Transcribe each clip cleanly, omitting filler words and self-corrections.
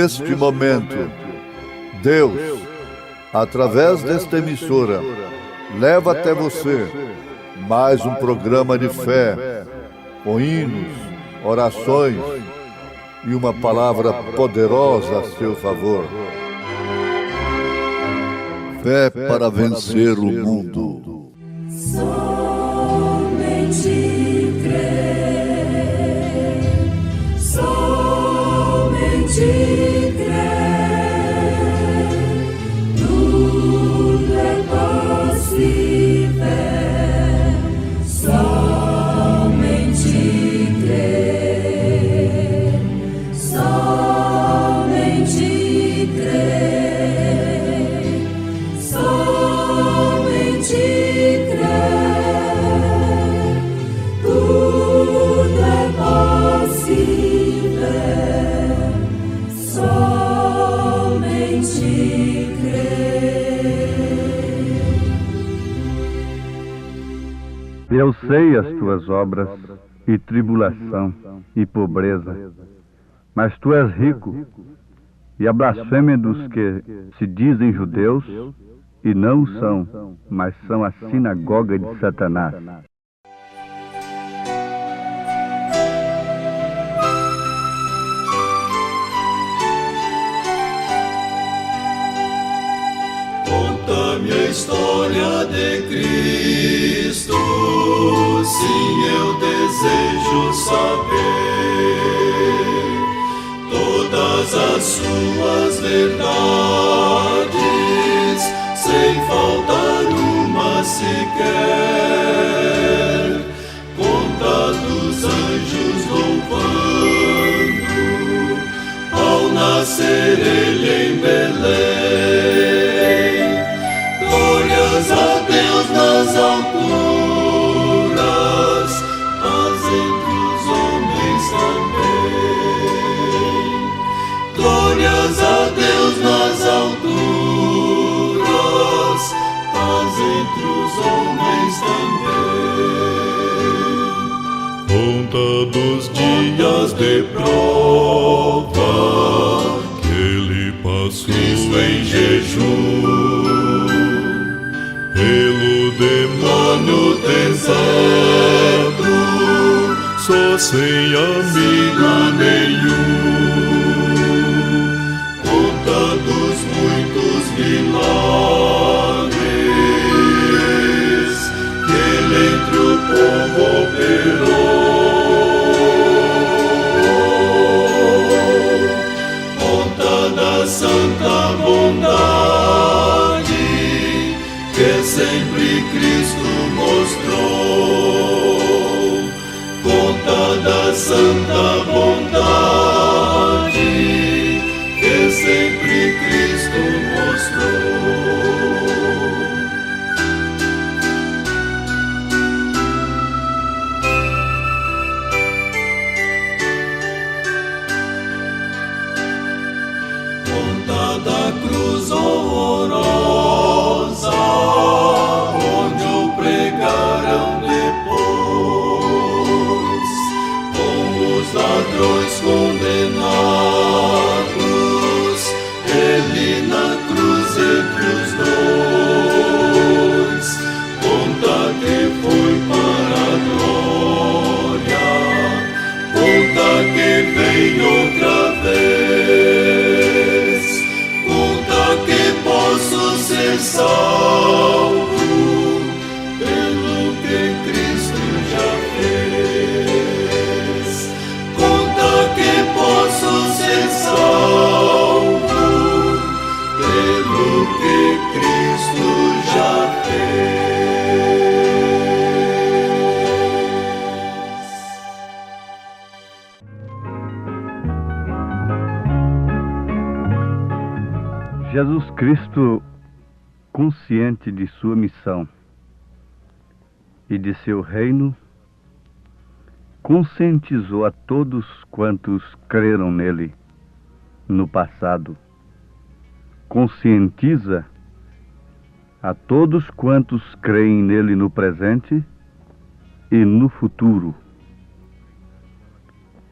neste momento, Deus, através desta emissora, leva até você mais um programa de fé, com hinos, orações e uma palavra poderosa a seu favor. Fé para vencer o mundo. Somente crer, somente crer, tudo é possível, somente crer, somente crer, somente crer, tudo é possível, somente crer. Eu sei as tuas obras, e tribulação, e pobreza, mas tu és rico, e a blasfêmia dos que se dizem judeus, e não o são, mas são a sinagoga de Satanás. Conta-me a história de Cristo, sim, eu desejo saber todas as suas verdades, sem faltar uma sequer. Conta dos anjos louvando ao nascer ele em Belém. Glórias a Deus nas alturas, paz entre os homens também. Glórias a Deus nas alturas, paz entre os homens também. Conta dos dias de prova que ele passou em jejum pelo demônio deserto, só sem amigo nenhum. Conta dos muitos milagres que ele entre o povo operou. Conta da santa bondade que sempre Cristo mostrou. Conta da santa bondade que sempre Cristo mostrou. Conta da cruz horrorosa, onde o pregaram depois, com os ladrões condenados, ele na cruz entre os dois. Conta que foi para a glória, conta que veio outra vez, conta que posso ser salvo pelo que Cristo já fez. Conta que posso ser salvo pelo que Cristo já fez. Jesus Cristo, consciente de sua missão e de seu reino, conscientizou a todos quantos creram nele no passado. Conscientiza a todos quantos creem nele no presente e no futuro.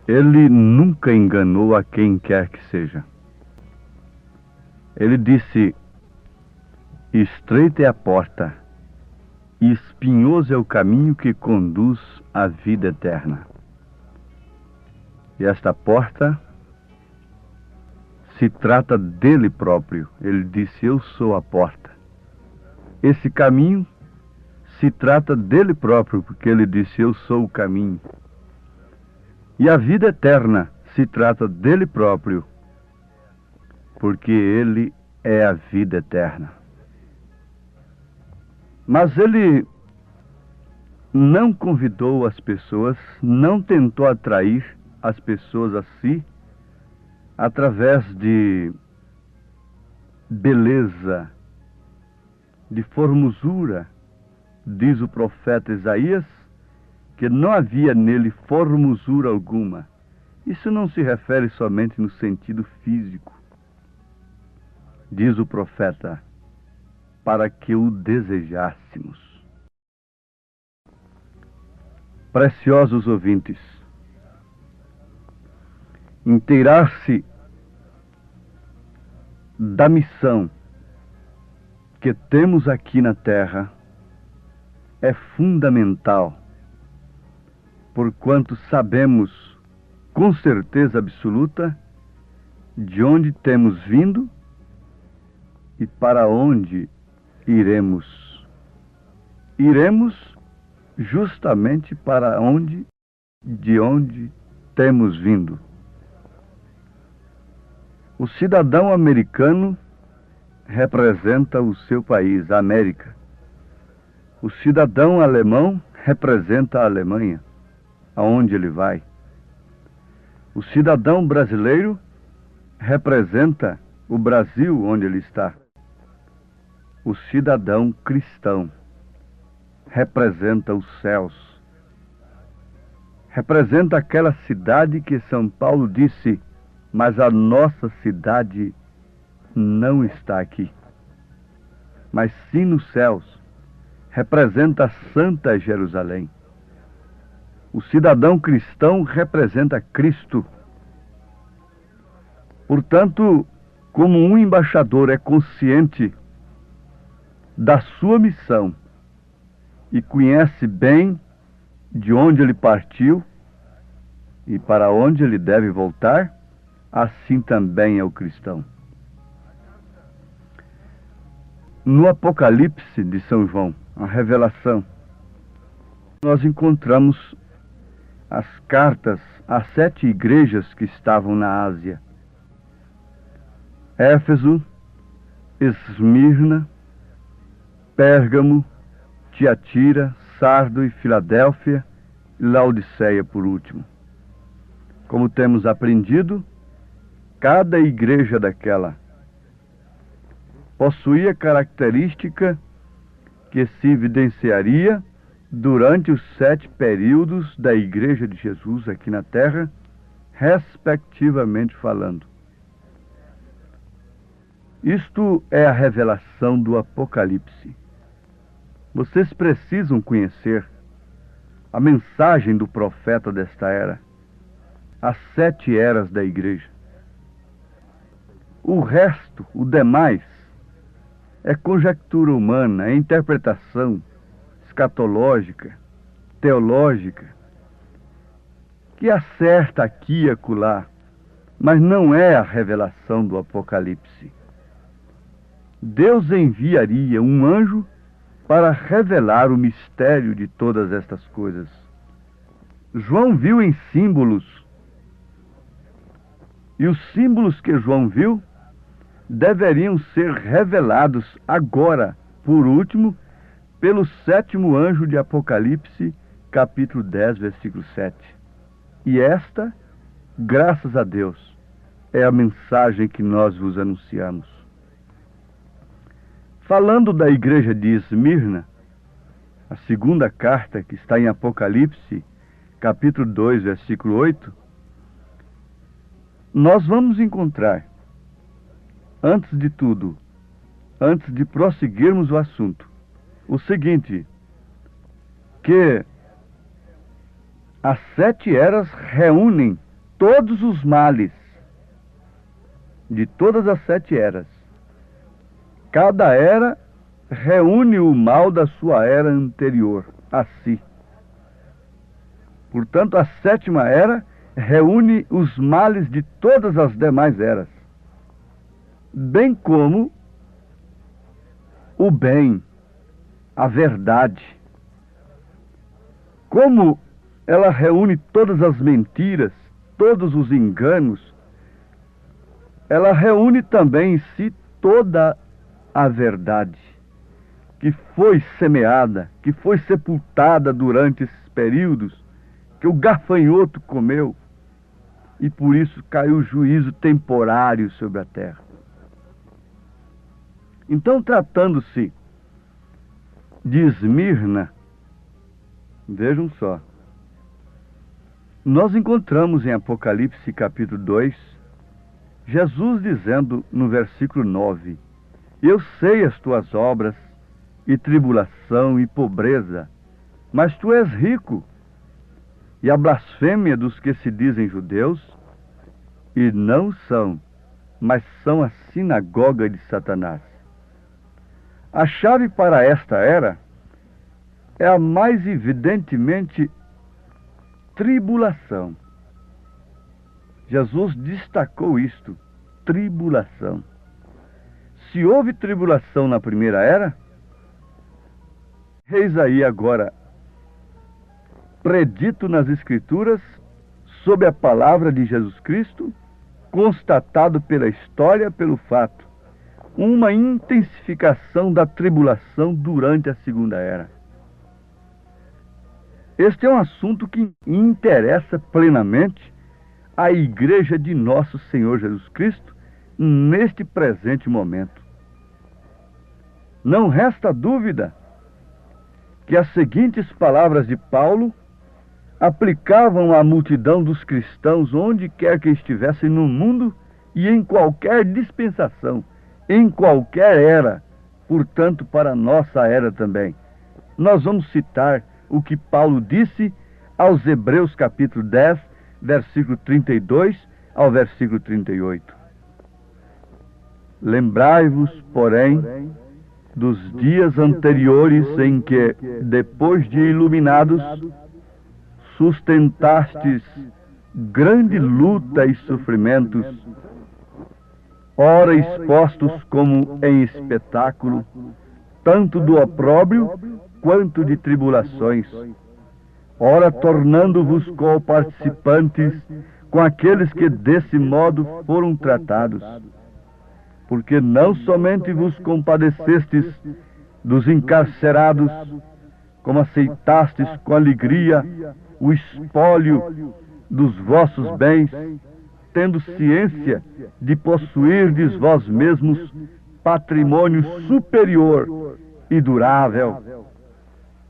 Ele nunca enganou a quem quer que seja. Ele disse: estreita é a porta, e espinhoso é o caminho que conduz à vida eterna. E esta porta se trata dele próprio. Ele disse: eu sou a porta. Esse caminho se trata dele próprio, porque ele disse: eu sou o caminho. E a vida eterna se trata dele próprio, porque ele é a vida eterna. Mas ele não convidou as pessoas, não tentou atrair as pessoas a si através de beleza, de formosura. Diz o profeta Isaías que não havia nele formosura alguma. Isso não se refere somente no sentido físico. Diz o profeta: para que o desejássemos. Preciosos ouvintes, inteirar-se da missão que temos aqui na terra é fundamental, porquanto sabemos com certeza absoluta de onde temos vindo e para onde iremos. Iremos justamente para de onde temos vindo. O cidadão americano representa o seu país, a América. O cidadão alemão representa a Alemanha, aonde ele vai. O cidadão brasileiro representa o Brasil, onde ele está. O cidadão cristão representa os céus. Representa aquela cidade que São Paulo disse: mas a nossa cidade não está aqui, mas sim nos céus. Representa a Santa Jerusalém. O cidadão cristão representa Cristo. Portanto, como um embaixador é consciente da sua missão e conhece bem de onde ele partiu e para onde ele deve voltar, assim também é o cristão. No Apocalipse de São João, a revelação, nós encontramos as cartas às 7 igrejas que estavam na Ásia: Éfeso, Esmirna, Pérgamo, Tiatira, Sardo e Filadélfia, e Laodiceia por último. Como temos aprendido, cada igreja daquela possuía característica que se evidenciaria durante os 7 períodos da Igreja de Jesus aqui na Terra, respectivamente falando. Isto é a revelação do Apocalipse. Vocês precisam conhecer a mensagem do profeta desta era, as 7 eras da Igreja. O resto, o demais, é conjectura humana, é interpretação escatológica, teológica, que acerta aqui e acolá, mas não é a revelação do Apocalipse. Deus enviaria um anjo para revelar o mistério de todas estas coisas. João viu em símbolos, e os símbolos que João viu deveriam ser revelados agora, por último, pelo 7º anjo de Apocalipse, capítulo 10, versículo 7. E esta, graças a Deus, é a mensagem que nós vos anunciamos. Falando da igreja de Esmirna, a 2ª carta, que está em Apocalipse, capítulo 2, versículo 8, nós vamos encontrar, antes de tudo, antes de prosseguirmos o assunto, o seguinte: que as 7 eras reúnem todos os males de todas as 7 eras, Cada era reúne o mal da sua era anterior a si. Portanto, a sétima era reúne os males de todas as demais eras, bem como o bem, a verdade. Como ela reúne todas as mentiras, todos os enganos, ela reúne também em si toda a verdade que foi semeada, que foi sepultada durante esses períodos, que o gafanhoto comeu, e por isso caiu o juízo temporário sobre a terra. Então, tratando-se de Esmirna, vejam só, nós encontramos em Apocalipse capítulo 2, Jesus dizendo no versículo 9, eu sei as tuas obras, e tribulação e pobreza, mas tu és rico, e a blasfêmia dos que se dizem judeus, e não são, mas são a sinagoga de Satanás. A chave para esta era é a mais evidentemente tribulação. Jesus destacou isto, tribulação. Se houve tribulação na primeira era, eis aí agora, predito nas Escrituras, sob a palavra de Jesus Cristo, constatado pela história, pelo fato, uma intensificação da tribulação durante a segunda era. Este é um assunto que interessa plenamente a Igreja de Nosso Senhor Jesus Cristo neste presente momento. Não resta dúvida que as seguintes palavras de Paulo aplicavam à multidão dos cristãos onde quer que estivessem no mundo e em qualquer dispensação, em qualquer era, portanto para a nossa era também. Nós vamos citar o que Paulo disse aos Hebreus capítulo 10, versículo 32 ao versículo 38. Lembrai-vos, porém, dos dias anteriores em que, depois de iluminados, sustentastes grande luta e sofrimentos, ora expostos como em espetáculo, tanto do opróbrio quanto de tribulações, ora tornando-vos co-participantes com aqueles que desse modo foram tratados. Porque não somente vos compadecestes dos encarcerados, como aceitastes com alegria o espólio dos vossos bens, tendo ciência de possuirdes vós mesmos patrimônio superior e durável.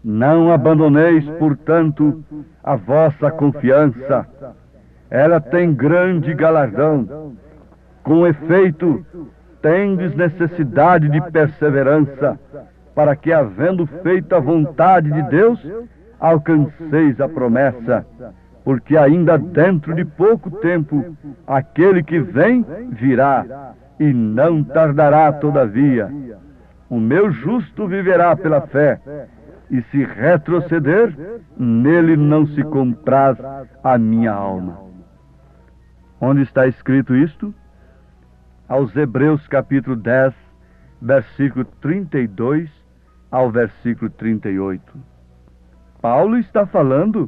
Não abandoneis, portanto, a vossa confiança. Ela tem grande galardão. Com efeito, tendes necessidade de perseverança, para que, havendo feito a vontade de Deus, alcanceis a promessa. Porque ainda dentro de pouco tempo, aquele que vem virá, e não tardará todavia. O meu justo viverá pela fé, e se retroceder, nele não se compraz a minha alma. Onde está escrito isto? Aos Hebreus capítulo 10, versículo 32 ao versículo 38. Paulo está falando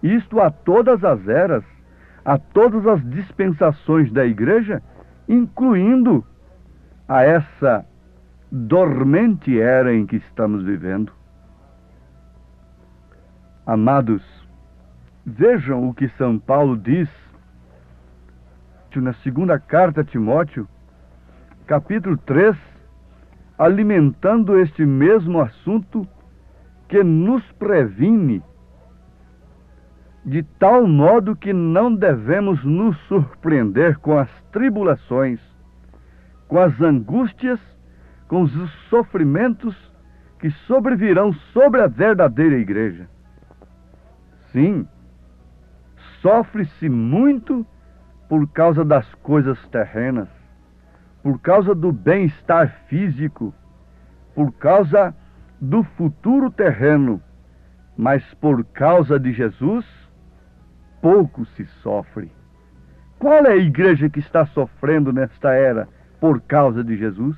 isto a todas as eras, a todas as dispensações da igreja, incluindo a essa dormente era em que estamos vivendo. Amados, vejam o que São Paulo diz na segunda carta a Timóteo, capítulo 3, alimentando este mesmo assunto, que nos previne de tal modo que não devemos nos surpreender com as tribulações, com as angústias, com os sofrimentos que sobrevirão sobre a verdadeira igreja. Sim, sofre-se muito por causa das coisas terrenas, por causa do bem-estar físico, por causa do futuro terreno, mas por causa de Jesus, pouco se sofre. Qual é a igreja que está sofrendo nesta era por causa de Jesus?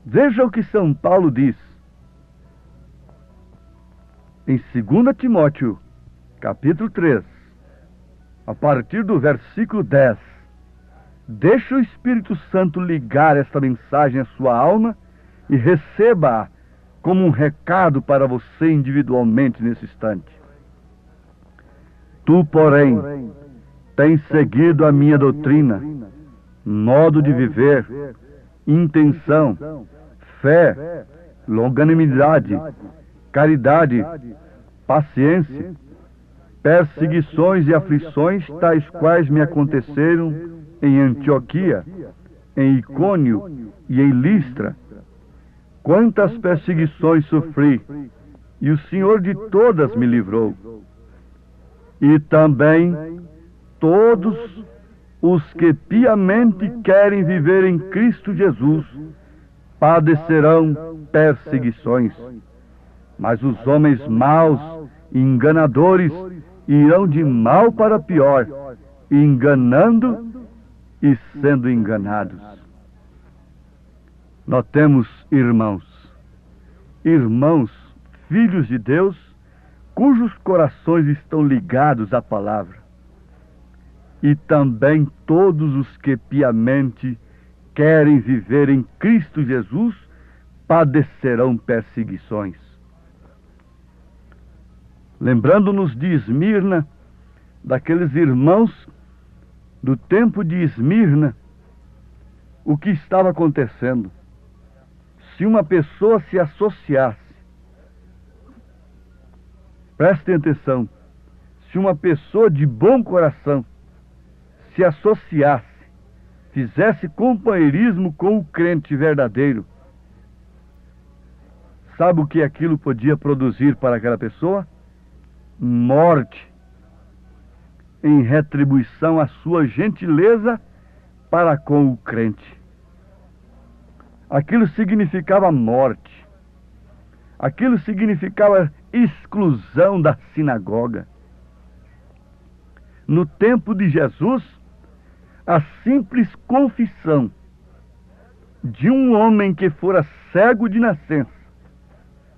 Veja o que São Paulo diz em 2 Timóteo, capítulo 3, a partir do versículo 10. Deixa o Espírito Santo ligar esta mensagem à sua alma e receba-a como um recado para você individualmente nesse instante. Tu, porém, tens seguido a minha doutrina, modo de viver, intenção, fé, longanimidade, caridade, paciência, perseguições e aflições, tais quais me aconteceram em Antioquia, em Icônio e em Listra. Quantas perseguições sofri, e o Senhor de todas me livrou. E também todos os que piamente querem viver em Cristo Jesus padecerão perseguições. Mas os homens maus e enganadores irão de mal para pior, enganando e sendo enganados. Notemos, irmãos, filhos de Deus, cujos corações estão ligados à palavra, e também todos os que piamente querem viver em Cristo Jesus padecerão perseguições. Lembrando-nos de Esmirna, daqueles irmãos do tempo de Esmirna, o que estava acontecendo? Se uma pessoa se associasse, prestem atenção, se uma pessoa de bom coração se associasse, fizesse companheirismo com o crente verdadeiro, sabe o que aquilo podia produzir para aquela pessoa? Morte, em retribuição à sua gentileza para com o crente. Aquilo significava morte. Aquilo significava exclusão da sinagoga. No tempo de Jesus, a simples confissão de um homem que fora cego de nascença,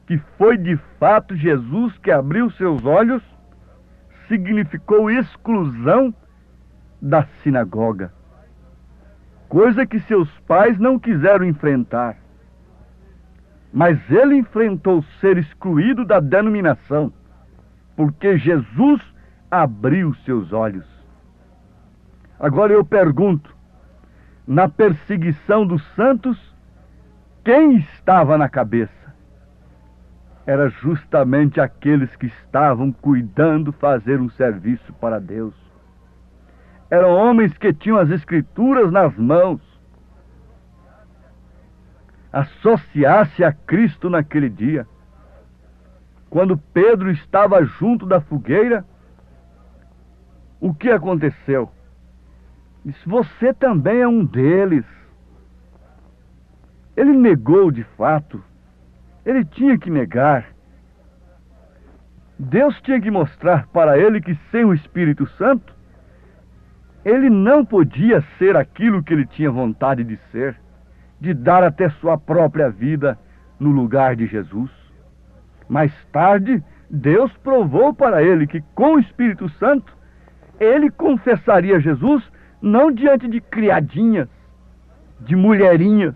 que foi de fato Jesus que abriu seus olhos, significou exclusão da sinagoga. Coisa que seus pais não quiseram enfrentar. Mas ele enfrentou ser excluído da denominação, porque Jesus abriu seus olhos. Agora eu pergunto, na perseguição dos santos, quem estava na cabeça? Era justamente aqueles que estavam cuidando fazer um serviço para Deus. Eram homens que tinham as Escrituras nas mãos. Associasse a Cristo naquele dia. Quando Pedro estava junto da fogueira, o que aconteceu? Disse, você também é um deles. Ele negou de fato. Ele tinha que negar. Deus tinha que mostrar para ele que sem o Espírito Santo, ele não podia ser aquilo que ele tinha vontade de ser, de dar até sua própria vida no lugar de Jesus. Mais tarde, Deus provou para ele que com o Espírito Santo, ele confessaria Jesus não diante de criadinhas, de mulherinhas,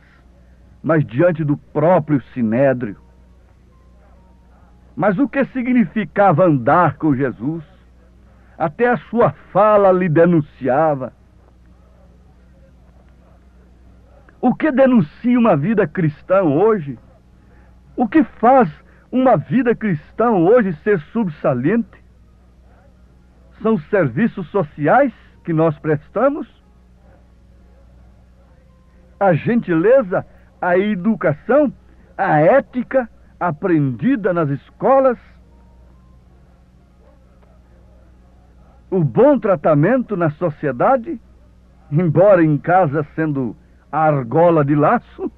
mas diante do próprio Sinédrio. Mas o que significava andar com Jesus? Até a sua fala lhe denunciava. O que denuncia uma vida cristã hoje? O que faz uma vida cristã hoje ser subsaliente? São os serviços sociais que nós prestamos? A gentileza, a educação, a ética aprendida nas escolas, o bom tratamento na sociedade? embora em casa sendo a argola de laço?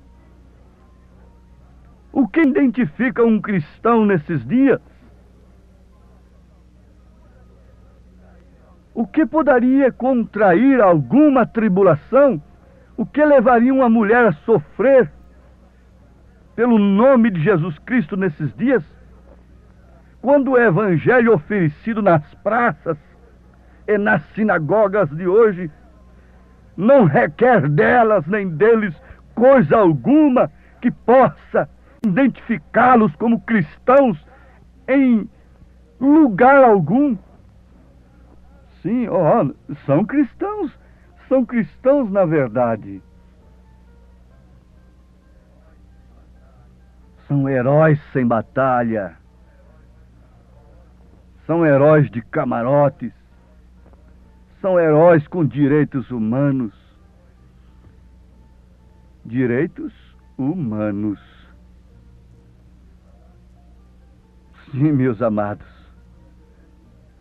O que identifica um cristão nesses dias? O que poderia contrair alguma tribulação? O que levaria uma mulher a sofrer pelo nome de Jesus Cristo nesses dias? Quando o evangelho oferecido nas praças e nas sinagogas de hoje não requer delas nem deles coisa alguma que possa identificá-los como cristãos em lugar algum. Sim, são cristãos na verdade. São heróis sem batalha. São heróis de camarotes. São heróis com direitos humanos. Direitos humanos. Sim, meus amados.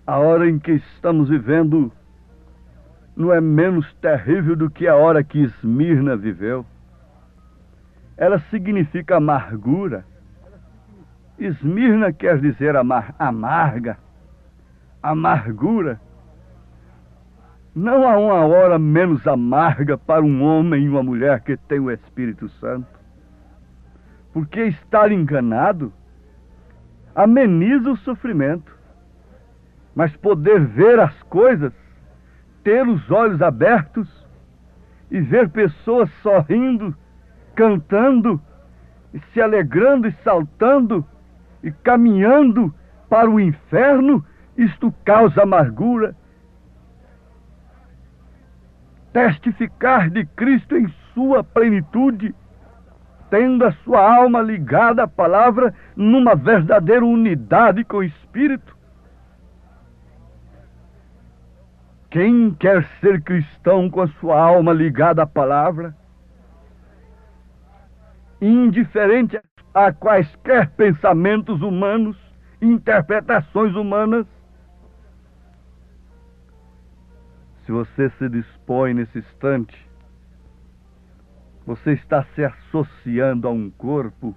A hora em que estamos vivendo não é menos terrível do que a hora que Esmirna viveu. Ela significa amargura. Esmirna quer dizer amarga, amargura. Não há uma hora menos amarga para um homem e uma mulher que tem o Espírito Santo. Porque estar enganado ameniza o sofrimento. Mas poder ver as coisas, ter os olhos abertos e ver pessoas sorrindo, cantando, e se alegrando e saltando e caminhando para o inferno, isto causa amargura. Testificar de Cristo em sua plenitude, tendo a sua alma ligada à palavra numa verdadeira unidade com o Espírito. Quem quer ser cristão com a sua alma ligada à palavra, indiferente a quaisquer pensamentos humanos, interpretações humanas, se você se dispõe nesse instante, você está se associando a um corpo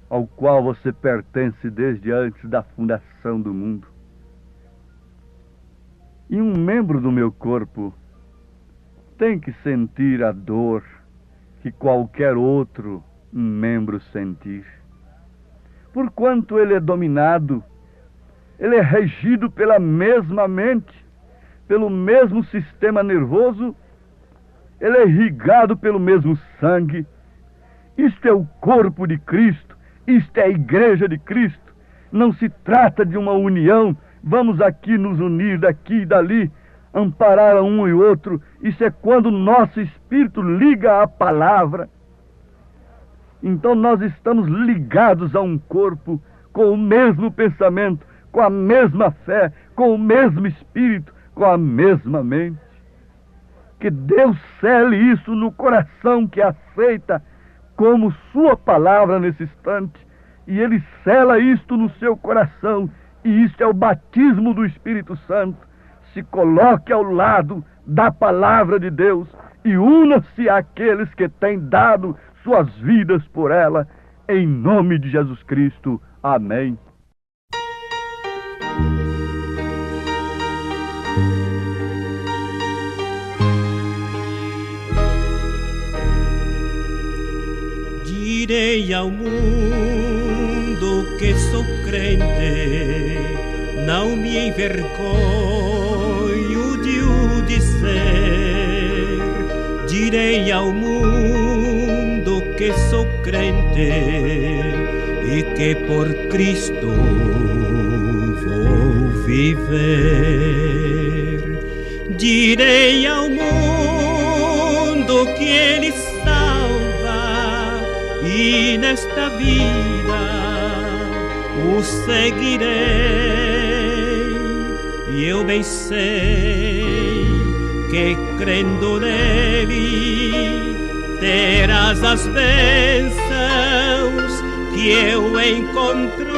ao qual você pertence desde antes da fundação do mundo. E um membro do meu corpo tem que sentir a dor que qualquer outro membro sentir. Porquanto ele é dominado, ele é regido pela mesma mente, pelo mesmo sistema nervoso, ele é irrigado pelo mesmo sangue. Isto é o corpo de Cristo, isto é a igreja de Cristo. Não se trata de uma união, vamos aqui nos unir daqui e dali, amparar a um e outro. Isso é quando o nosso espírito liga à palavra. Então nós estamos ligados a um corpo, com o mesmo pensamento, com a mesma fé, com o mesmo espírito, com a mesma mente. Que Deus cele isso no coração que aceita como sua palavra nesse instante, e Ele sela isto no seu coração, e isto é o batismo do Espírito Santo. Se coloque ao lado da palavra de Deus e una-se àqueles que têm dado suas vidas por ela, em nome de Jesus Cristo. Amém. Direi ao mundo que sou crente, não me envergonho de o dizer. Direi ao mundo que sou crente e que por Cristo vou viver. Direi ao mundo que Ele salva e nesta vida o seguirei, e eu bem sei que crendo nele terás as bênçãos que eu encontrei.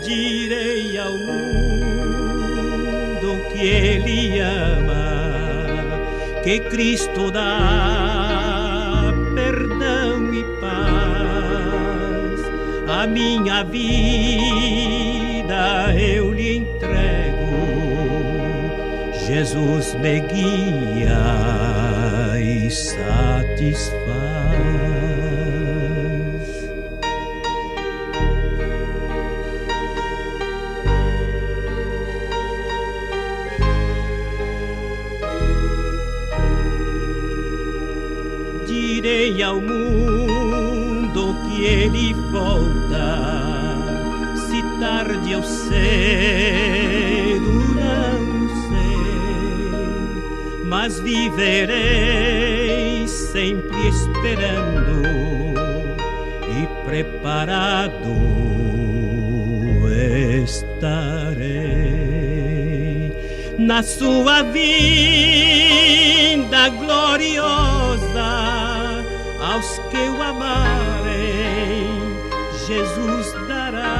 Direi ao mundo que Ele ama, que Cristo dá perdão e paz. A minha vida eu lhe entrego, Jesus me guia e satisfaz. Direi ao mundo que ele volta, se tarde eu cedo não sei, mas viverei sempre esperando e preparado estarei na sua vinda gloriosa. Aos que o amarem, Jesus dará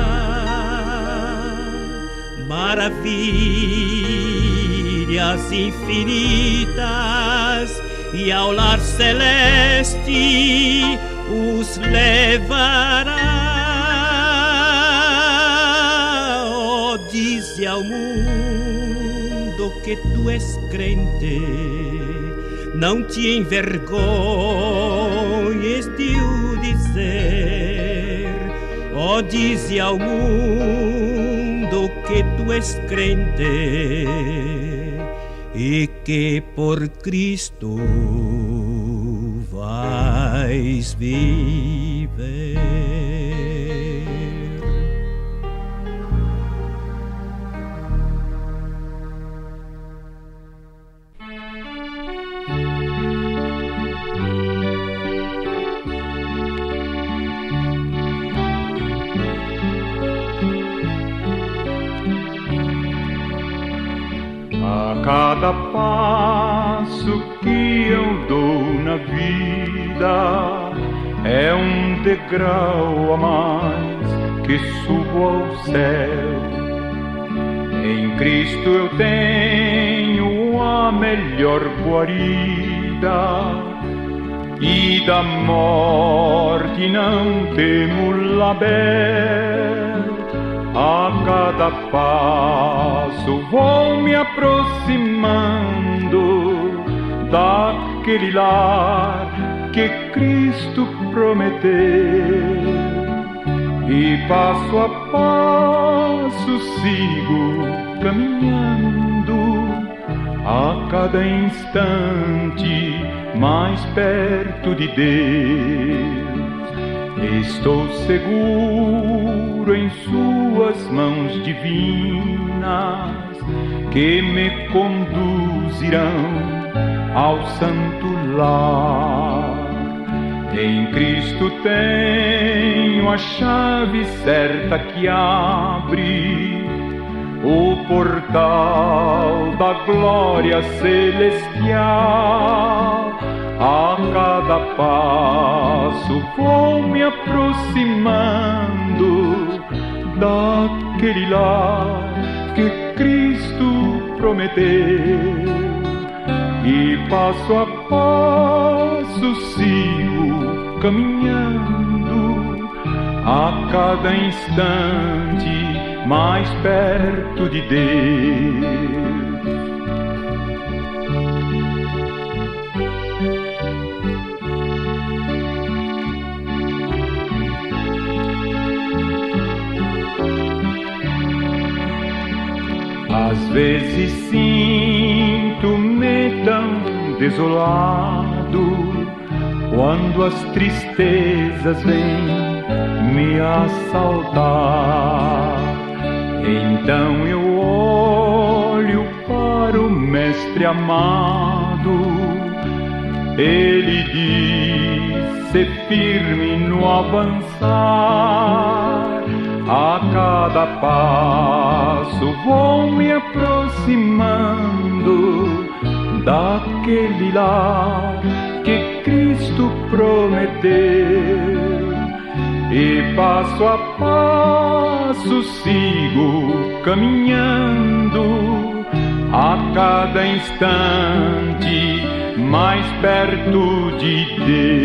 maravilhas infinitas, e ao lar celeste os levará. Oh, dize ao mundo que tu és crente, não te envergonhes de o dizer. Oh, dize ao mundo que tu és crente e que por Cristo vais viver. A cada passo que eu dou na vida é um degrau a mais que subo ao céu. Em Cristo eu tenho a melhor guarida, e da morte não temo label. A cada passo vou me aproximando daquele lar que Cristo prometeu, e passo a passo sigo caminhando, a cada instante mais perto de Deus. Estou seguro em suas mãos divinas, que me conduzirão ao santo lar. Em Cristo tenho a chave certa que abre o portal da glória celestial. A cada passo vou me aproximando daquele lar que Cristo prometeu, e passo a passo sigo caminhando, a cada instante mais perto de Deus. Às vezes sinto-me tão desolado, quando as tristezas vêm me assaltar. Então eu olho para o Mestre amado, ele diz: "Sê firme no avançar". A cada passo vou me aproximando daquele lar que Cristo prometeu, e passo a passo sigo caminhando, a cada instante mais perto de Deus.